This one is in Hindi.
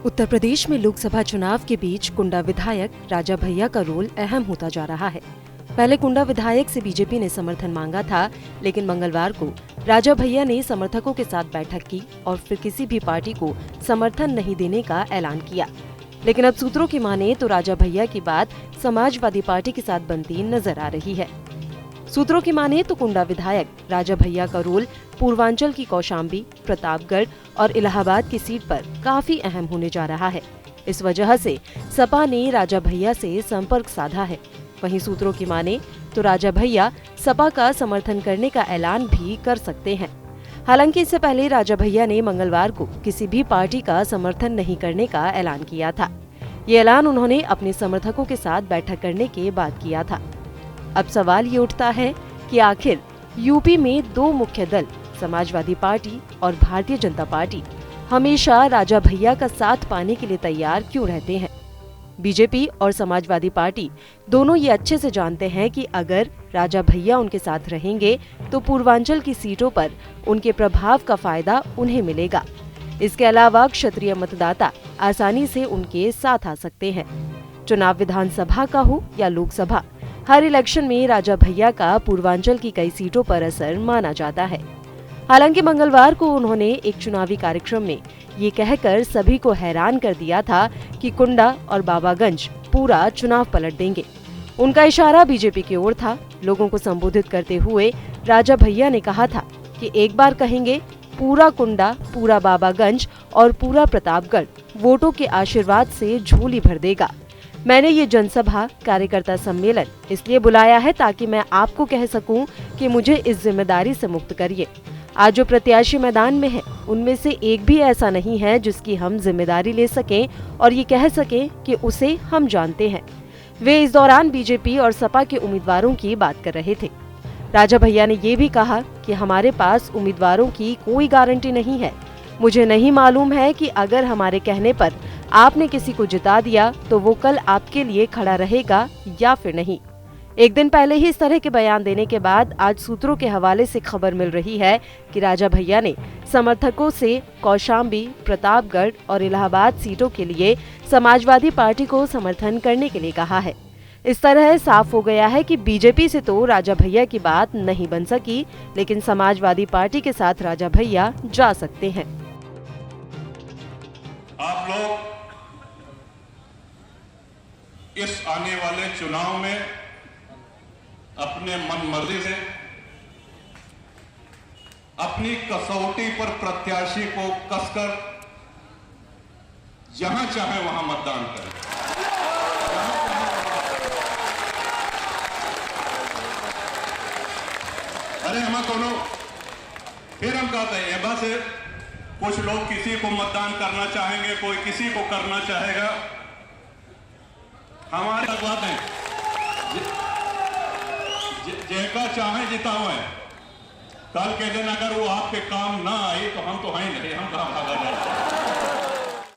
उत्तर प्रदेश में लोकसभा चुनाव के बीच कुंडा विधायक राजा भैया का रोल अहम होता जा रहा है। पहले कुंडा विधायक से बीजेपी ने समर्थन मांगा था, लेकिन मंगलवार को राजा भैया ने समर्थकों के साथ बैठक की और फिर किसी भी पार्टी को समर्थन नहीं देने का ऐलान किया। लेकिन अब सूत्रों की माने तो राजा भैया की बात समाजवादी पार्टी के साथ बनती नजर आ रही है। सूत्रों की माने तो कुंडा विधायक राजा भैया का रोल पूर्वांचल की कौशाम्बी, प्रतापगढ़ और इलाहाबाद की सीट पर काफी अहम होने जा रहा है। इस वजह से सपा ने राजा भैया से संपर्क साधा है। वहीं सूत्रों की माने तो राजा भैया सपा का समर्थन करने का ऐलान भी कर सकते हैं। हालांकि इससे पहले राजा भैया ने मंगलवार को किसी भी पार्टी का समर्थन नहीं करने का ऐलान किया था। ये ऐलान उन्होंने अपने समर्थकों के साथ बैठक करने के बाद किया था। अब सवाल ये उठता है कि आखिर यूपी में दो मुख्य दल समाजवादी पार्टी और भारतीय जनता पार्टी हमेशा राजा भैया का साथ पाने के लिए तैयार क्यों रहते हैं। बीजेपी और समाजवादी पार्टी दोनों ये अच्छे से जानते हैं कि अगर राजा भैया उनके साथ रहेंगे तो पूर्वांचल की सीटों पर उनके प्रभाव का फायदा उन्हें मिलेगा। इसके अलावा क्षत्रिय मतदाता आसानी से उनके साथ आ सकते हैं। चुनाव विधानसभा का हो या लोकसभा, हर इलेक्शन में राजा भैया का पूर्वांचल की कई सीटों पर असर माना जाता है। हालांकि मंगलवार को उन्होंने एक चुनावी कार्यक्रम में ये कहकर सभी को हैरान कर दिया था कि कुंडा और बाबागंज पूरा चुनाव पलट देंगे। उनका इशारा बीजेपी की ओर था। लोगों को संबोधित करते हुए राजा भैया ने कहा था कि एक बार कहेंगे पूरा कुंडा, पूरा बाबागंज और पूरा प्रतापगढ़ वोटों के आशीर्वाद से झोली भर देगा। मैंने ये जनसभा कार्यकर्ता सम्मेलन इसलिए बुलाया है ताकि मैं आपको कह सकूं कि मुझे इस जिम्मेदारी से मुक्त करिए। आज जो प्रत्याशी मैदान में हैं, उनमें से एक भी ऐसा नहीं है जिसकी हम जिम्मेदारी ले सकें और ये कह सकें कि उसे हम जानते हैं। वे इस दौरान बीजेपी और सपा के उम्मीदवारों की बात कर रहे थे। राजा भैया ने ये भी कहा कि हमारे पास उम्मीदवारों की कोई गारंटी नहीं है। मुझे नहीं मालूम है कि अगर हमारे कहने पर आपने किसी को जिता दिया तो वो कल आपके लिए खड़ा रहेगा या फिर नहीं। एक दिन पहले ही इस तरह के बयान देने के बाद आज सूत्रों के हवाले से खबर मिल रही है कि राजा भैया ने समर्थकों से कौशाम्बी, प्रतापगढ़ और इलाहाबाद सीटों के लिए समाजवादी पार्टी को समर्थन करने के लिए कहा है। इस तरह साफ हो गया है कि बीजेपी से तो राजा भैया की बात नहीं बन सकी, लेकिन समाजवादी पार्टी के साथ राजा भैया जा सकते हैं। आप लोग इस आने वाले चुनाव में अपने मनमर्जी से अपनी कसौटी पर प्रत्याशी को कसकर जहां चाहे वहां मतदान करें। अरे हम दोनों फिर हम कहते हैं बस कुछ लोग किसी को मतदान करना चाहेंगे, कोई किसी को करना चाहेगा। हमारे बात है जेका चाहे जिताओ है। कल के दिन अगर वो आपके काम ना आई तो हम तो हैं नहीं, हम कहां भागा जाए।